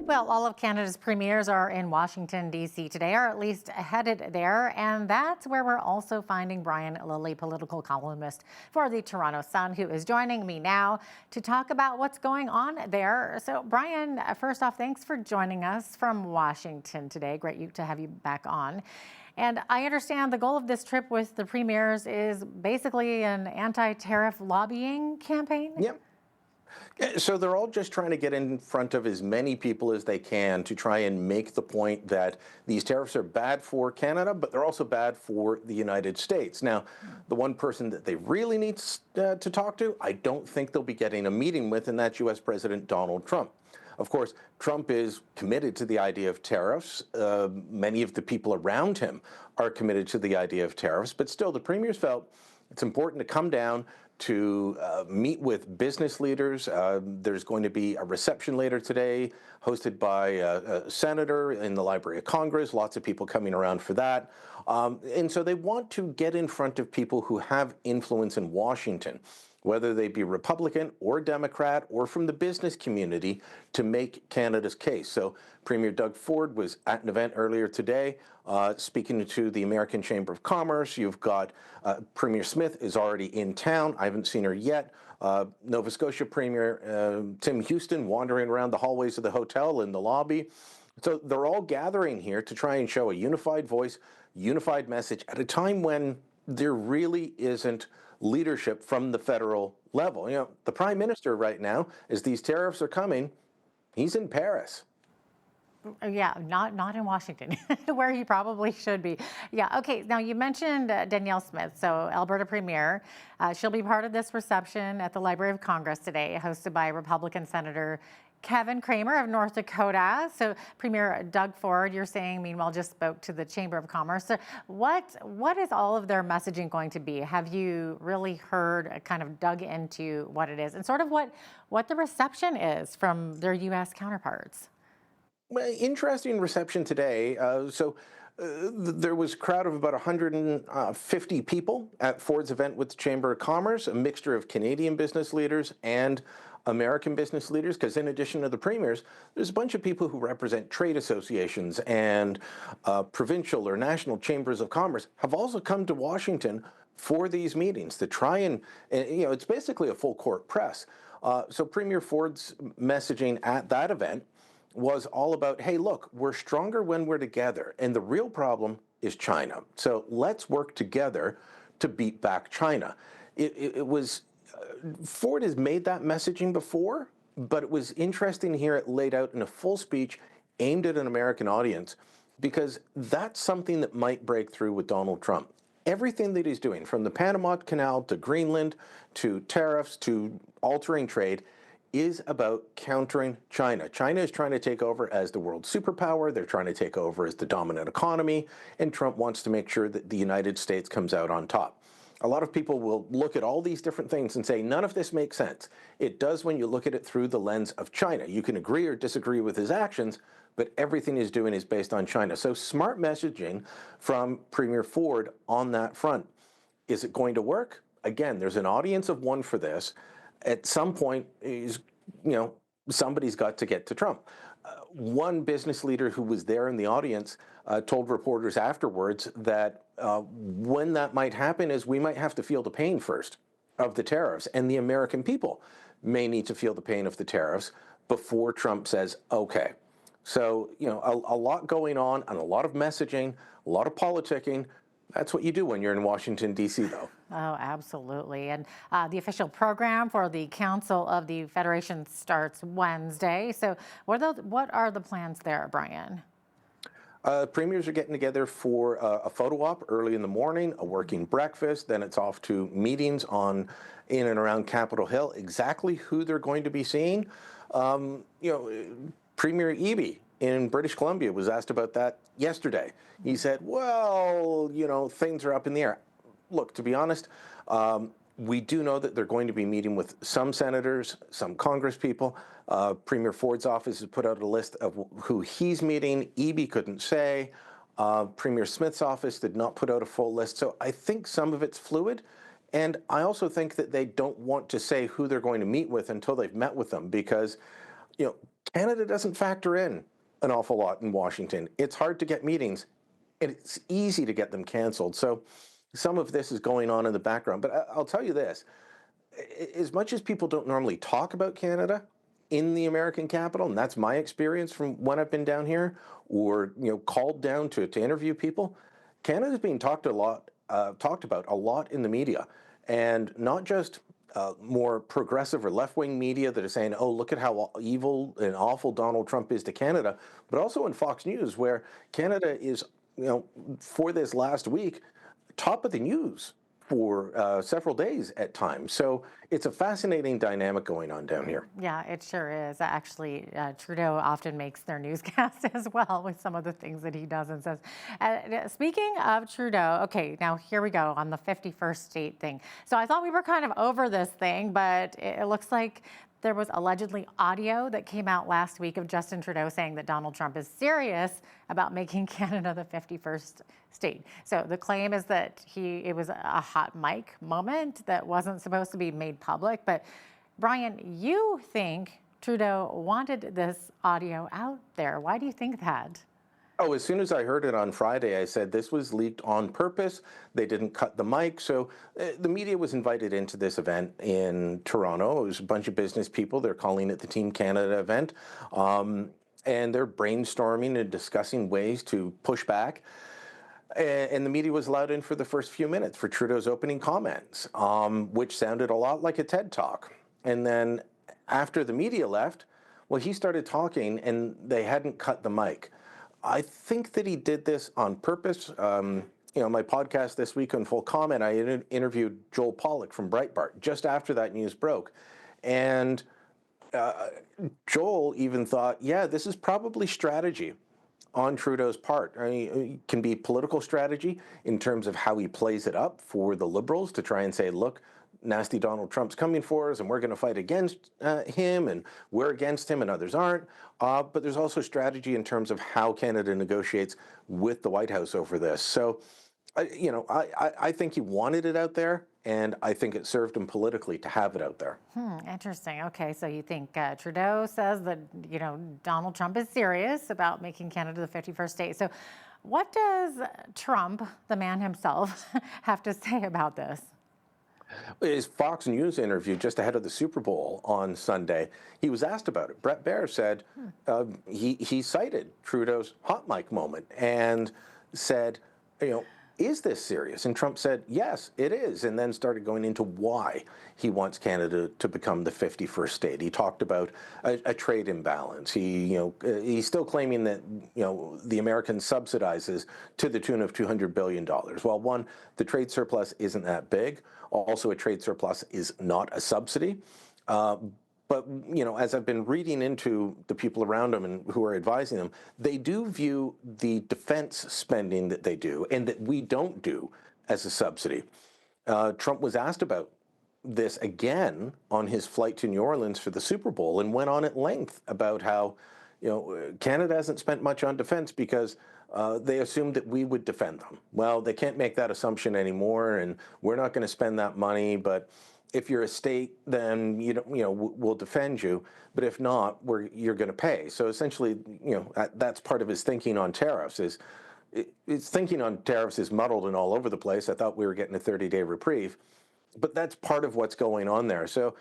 Well, all of Canada's premiers are in Washington, D.C. today, or at least headed there. And that's where we're also finding Brian Lilley, political columnist for the Toronto Sun, who is joining me now to talk about what's going on there. So, Brian, first off, thanks for joining us from Washington today. Great to have you back on. And I understand the goal of this trip with the premiers is basically an anti-tariff lobbying campaign? Yep. So they're all just trying to get in front of as many people as they can to try and make the point that these tariffs are bad for Canada, but they're also bad for the United States. Now, the one person that they really need to talk to, I don't think they'll be getting a meeting with, and that's U.S. President Donald Trump. Of course, Trump is committed to the idea of tariffs. Many of the people around him are committed to the idea of tariffs, but still the premiers felt it's important to come down to meet with business leaders. There's going to be a reception later today hosted by a senator in the Library of Congress, lots of people coming around for that. And so they want to get in front of people who have influence in Washington, whether they be Republican or Democrat or from the business community, to make Canada's case. So Premier Doug Ford was at an event earlier today speaking to the American Chamber of Commerce. You've got Premier Smith is already in town. I haven't seen her yet. Nova Scotia Premier Tim Houston wandering around the hallways of the hotel in the lobby. So they're all gathering here to try and show a unified voice, unified message at a time when there really isn't leadership from the federal level. You know, the Prime Minister right now, as these tariffs are coming, he's in Paris. Yeah, not in Washington, where he probably should be. Yeah, okay. Now, you mentioned Danielle Smith, so Alberta Premier. She'll be part of this reception at the Library of Congress today, hosted by Republican Senator Kevin Cramer of North Dakota. So Premier Doug Ford, you're saying, meanwhile, just spoke to the Chamber of Commerce. So what is all of their messaging going to be? Have you really heard, kind of dug into what it is and sort of what the reception is from their U.S. counterparts? Well, interesting reception today. There was a crowd of about 150 people at Ford's event with the Chamber of Commerce, a mixture of Canadian business leaders and American business leaders, because in addition to the premiers, there's a bunch of people who represent trade associations and provincial or national chambers of commerce have also come to Washington for these meetings to try and it's basically a full court press. So Premier Ford's messaging at that event was all about, hey, look, we're stronger when we're together, and the real problem is China. So let's work together to beat back China. Ford has made that messaging before, but it was interesting to hear it laid out in a full speech aimed at an American audience, because that's something that might break through with Donald Trump. Everything that he's doing, from the Panama Canal to Greenland to tariffs to altering trade, is about countering China. China is trying to take over as the world superpower. They're trying to take over as the dominant economy, and Trump wants to make sure that the United States comes out on top. A lot of people will look at all these different things and say, none of this makes sense. It does when you look at it through the lens of China. You can agree or disagree with his actions, but everything he's doing is based on China. So smart messaging from Premier Ford on that front. Is it going to work? Again, there's an audience of one for this. At some point, somebody's got to get to Trump. One business leader who was there in the audience told reporters afterwards that when that might happen is we might have to feel the pain first of the tariffs, and the American people may need to feel the pain of the tariffs before Trump says, okay. So, a lot going on and a lot of messaging, a lot of politicking. That's what you do when you're in Washington, D.C., though. Oh, absolutely. And the official program for the Council of the Federation starts Wednesday. So what are the plans there, Brian? Premiers are getting together for a photo op early in the morning, a working breakfast, then it's off to meetings in and around Capitol Hill. Exactly who they're going to be seeing, Premier Eby in British Columbia was asked about that yesterday. He said, well, things are up in the air. Look, to be honest, we do know that they're going to be meeting with some senators, some Congress people. Premier Ford's office has put out a list of who he's meeting. Eby couldn't say. Premier Smith's office did not put out a full list. So I think some of it's fluid. And I also think that they don't want to say who they're going to meet with until they've met with them, because, Canada doesn't factor in an awful lot in Washington. It's hard to get meetings, and it's easy to get them canceled. So some of this is going on in the background. But I'll tell you this, as much as people don't normally talk about Canada in the American capital, and that's my experience from when I've been down here, or called down to interview people, Canada's being talked about a lot in the media, and not just more progressive or left-wing media that are saying, "Oh, look at how evil and awful Donald Trump is to Canada," but also in Fox News, where Canada is, for this last week, top of the news for several days at times. So it's a fascinating dynamic going on down here. Yeah, it sure is. Actually, Trudeau often makes their newscast as well with some of the things that he does and says. Speaking of Trudeau, okay, now here we go on the 51st state thing. So I thought we were kind of over this thing, but it looks like there was allegedly audio that came out last week of Justin Trudeau saying that Donald Trump is serious about making Canada the 51st state. So the claim is that it was a hot mic moment that wasn't supposed to be made public. But Brian, you think Trudeau wanted this audio out there. Why do you think that? Oh, as soon as I heard it on Friday, I said this was leaked on purpose. They didn't cut the mic. So the media was invited into this event in Toronto. It was a bunch of business people. They're calling it the Team Canada event. And they're brainstorming and discussing ways to push back. And the media was allowed in for the first few minutes for Trudeau's opening comments, which sounded a lot like a TED Talk. And then after the media left, well, he started talking and they hadn't cut the mic. I think that he did this on purpose. My podcast this week on Full Comment, I interviewed Joel Pollack from Breitbart just after that news broke. And Joel even thought, yeah, this is probably strategy on Trudeau's part. I mean, it can be political strategy in terms of how he plays it up for the Liberals to try and say, look, nasty Donald Trump's coming for us and we're going to fight against him and we're against him and others aren't. But there's also strategy in terms of how Canada negotiates with the White House over this. So, I think he wanted it out there, and I think it served him politically to have it out there. Interesting. Okay, so you think Trudeau says that, Donald Trump is serious about making Canada the 51st state. So what does Trump, the man himself, have to say about this? His Fox News interview just ahead of the Super Bowl on Sunday, he was asked about it. Brett Baer said he cited Trudeau's hot mic moment and said, is this serious? And Trump said, yes, it is, and then started going into why he wants Canada to become the 51st state. He talked about a trade imbalance. He's still claiming that, the American subsidizes to the tune of $200 billion. Well, one, the trade surplus isn't that big. Also, a trade surplus is not a subsidy. But, as I've been reading into the people around him and who are advising him, they do view the defense spending that they do and that we don't do as a subsidy. Trump was asked about this again on his flight to New Orleans for the Super Bowl and went on at length about how, Canada hasn't spent much on defense because they assumed that we would defend them. Well, they can't make that assumption anymore, and we're not going to spend that money, but if you're a state, then we'll defend you. But if not, you're going to pay. So essentially, that's part of his thinking on tariffs. His thinking on tariffs is muddled and all over the place. I thought we were getting a 30-day reprieve, but that's part of what's going on there. So,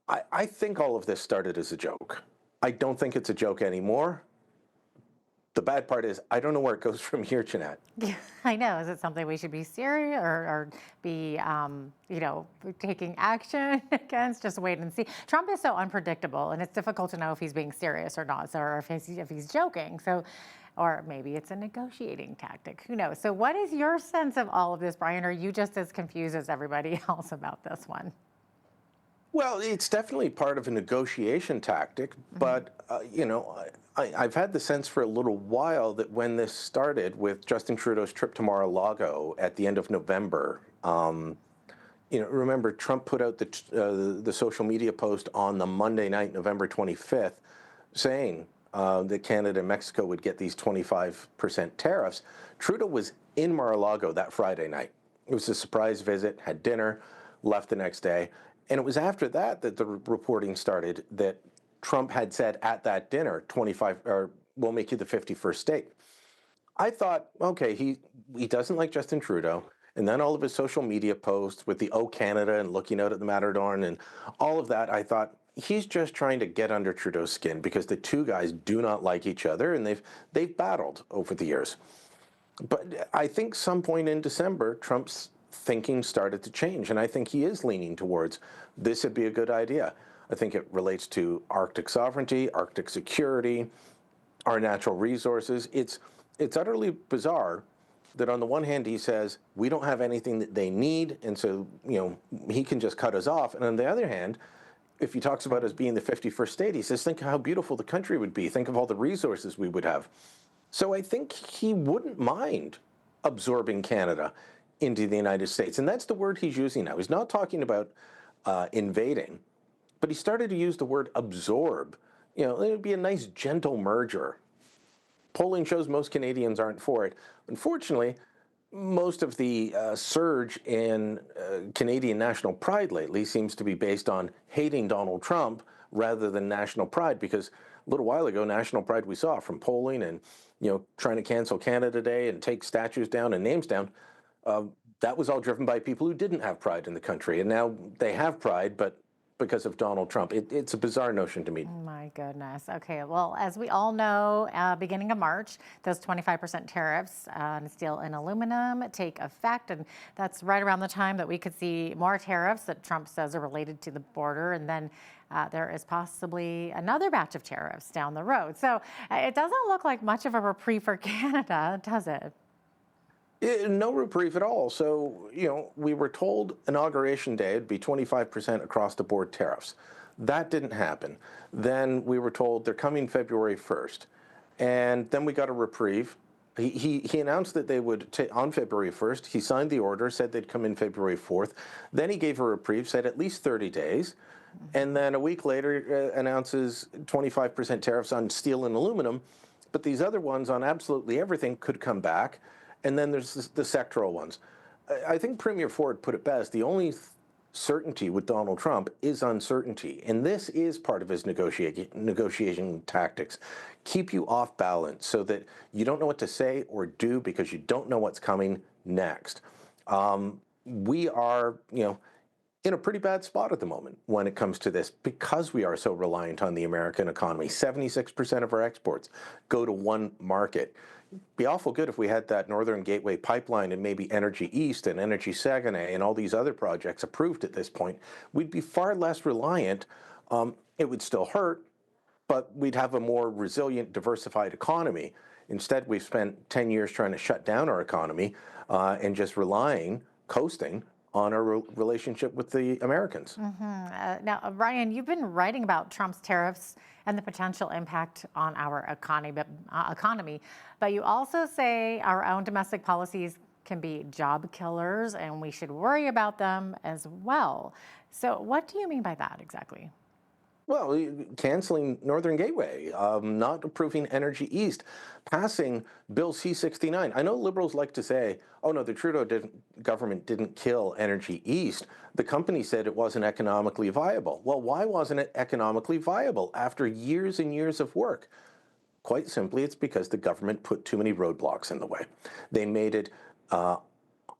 I think all of this started as a joke. I don't think it's a joke anymore. The bad part is I don't know where it goes from here, Jeanette. Yeah, I know. Is it something we should be serious or be, taking action against? Just wait and see. Trump is so unpredictable, and it's difficult to know if he's being serious or not, or if he's joking. So, or maybe it's a negotiating tactic. Who knows? So, what is your sense of all of this, Brian? Are you just as confused as everybody else about this one? Well, it's definitely part of a negotiation tactic, but, I've had the sense for a little while that when this started with Justin Trudeau's trip to Mar-a-Lago at the end of November, remember Trump put out the social media post on the Monday night, November 25th, saying that Canada and Mexico would get these 25% tariffs. Trudeau was in Mar-a-Lago that Friday night. It was a surprise visit, had dinner, left the next day. And it was after that that the reporting started that Trump had said at that dinner, 25, or we'll make you the 51st state. I thought, okay, he doesn't like Justin Trudeau. And then all of his social media posts with the "Oh Canada" and looking out at the Matterhorn and all of that, I thought he's just trying to get under Trudeau's skin because the two guys do not like each other and they've battled over the years. But I think some point in December, Trump's thinking started to change, and I think he is leaning towards this would be a good idea. I think it relates to Arctic sovereignty, Arctic security, our natural resources. It's utterly bizarre that on the one hand he says we don't have anything that they need, and so he can just cut us off. And on the other hand, if he talks about us being the 51st state, he says think how beautiful the country would be. Think of all the resources we would have. So I think he wouldn't mind absorbing Canada into the United States, and that's the word he's using now. He's not talking about invading, but he started to use the word absorb. It would be a nice gentle merger. Polling shows most Canadians aren't for it. Unfortunately, most of the surge in Canadian national pride lately seems to be based on hating Donald Trump rather than national pride, because a little while ago, national pride we saw from polling and trying to cancel Canada Day and take statues down and names down, that was all driven by people who didn't have pride in the country. And now they have pride, but because of Donald Trump. It's a bizarre notion to me. Oh my goodness. Okay, well, as we all know, beginning of March, those 25% tariffs on steel and aluminum take effect, and that's right around the time that we could see more tariffs that Trump says are related to the border, and then there is possibly another batch of tariffs down the road. So it doesn't look like much of a reprieve for Canada, does it? No reprieve at all. So, we were told Inauguration Day would be 25% across the board tariffs. That didn't happen. Then we were told they're coming February 1st. And then we got a reprieve. He announced that they would, on February 1st, he signed the order, said they'd come in February 4th. Then he gave a reprieve, said at least 30 days. And then a week later announces 25% tariffs on steel and aluminum. But these other ones on absolutely everything could come back. And then there's the sectoral ones. I think Premier Ford put it best. The only certainty with Donald Trump is uncertainty. And this is part of his negotiating tactics. Keep you off balance so that you don't know what to say or do because you don't know what's coming next. We are, in a pretty bad spot at the moment when it comes to this because we are so reliant on the American economy. 76% of our exports go to one market. Be awful good if we had that Northern Gateway pipeline and maybe Energy East and Energy Saguenay and all these other projects approved at this point. We'd be far less reliant. It would still hurt, but we'd have a more resilient, diversified economy. Instead, we've spent 10 years trying to shut down our economy and just coasting on our relationship with the Americans. Now, Brian, you've been writing about Trump's tariffs and the potential impact on our economy, but you also say our own domestic policies can be job killers and we should worry about them as well. So what do you mean by that exactly? Well, canceling Northern Gateway, not approving Energy East, passing Bill C-69. I know liberals like to say, oh no, the Trudeau government didn't kill Energy East. The company said it wasn't economically viable. Well, why wasn't it economically viable after years and years of work? Quite simply, it's because the government put too many roadblocks in the way. They made it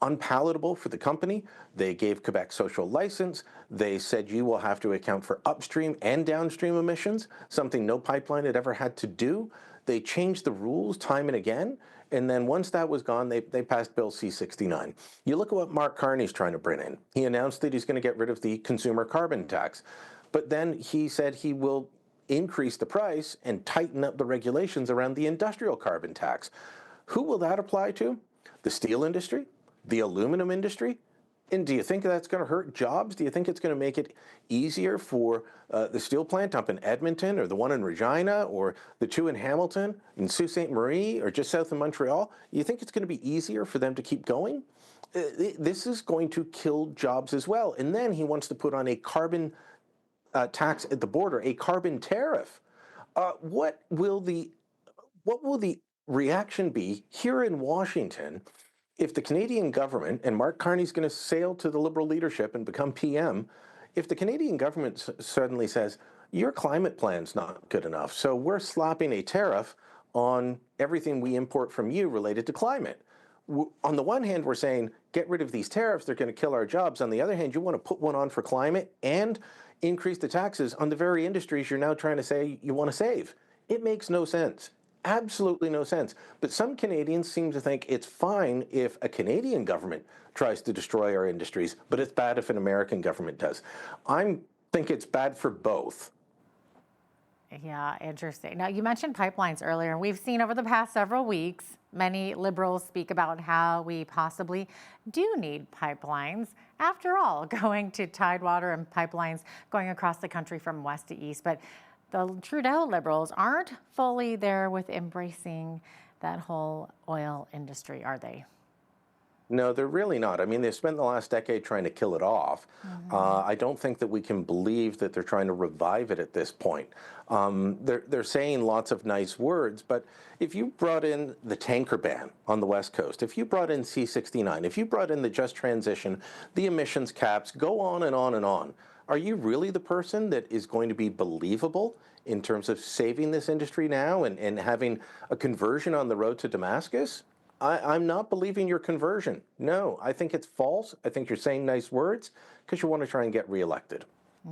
unpalatable for the company. They gave Quebec social license. They said you will have to account for upstream and downstream emissions, something no pipeline had ever had to do. They changed the rules time and again. And then once that was gone, they passed Bill C-69. You look at what Mark Carney's trying to bring in. He announced that he's going to get rid of the consumer carbon tax. But then he said he will increase the price and tighten up the regulations around the industrial carbon tax. Who will that apply to? The steel industry? The aluminum industry? And do you think that's going to hurt jobs? Do you think it's going to make it easier for the steel plant up in Edmonton or the one in Regina or the two in Hamilton and Sault Ste. Marie or just south of Montreal? You think it's going to be easier for them to keep going? This is going to kill jobs as well. And then he wants to put on a carbon tax at the border, a carbon tariff. What will the reaction be here in Washington if the Canadian government, and Mark Carney's going to sail to the Liberal leadership and become PM, if the Canadian government suddenly says, your climate plan's not good enough. So we're slapping a tariff on everything we import from you related to climate. On the one hand, we're saying, get rid of these tariffs, they're going to kill our jobs. On the other hand, you want to put one on for climate and increase the taxes on the very industries you're now trying to say you want to save. It makes no sense. Absolutely no sense. But some Canadians seem to think it's fine if a Canadian government tries to destroy our industries, but it's bad if an American government does. I think it's bad for both. Yeah, interesting. Now, you mentioned pipelines earlier, and we've seen over the past several weeks many liberals speak about how we possibly do need pipelines. After all, going to Tidewater and pipelines going across the country from west to east. But the Trudeau liberals aren't fully there with embracing that whole oil industry, are they? No, they're really not. I mean, they've spent the last decade trying to kill it off. I don't think that we can believe that they're trying to revive it at this point. They're saying lots of nice words, but if you brought in the tanker ban on the West Coast, if you brought in C-69, if you brought in the just transition, the emissions caps, go on and on and on, are you really the person that is going to be believable in terms of saving this industry now and having a conversion on the road to Damascus? I'm not believing your conversion. No, I think it's false. I think you're saying nice words because you want to try and get reelected.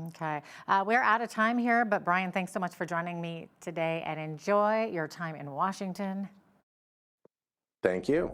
Okay. We're out of time here, but Brian, thanks so much for joining me today and enjoy your time in Washington. Thank you.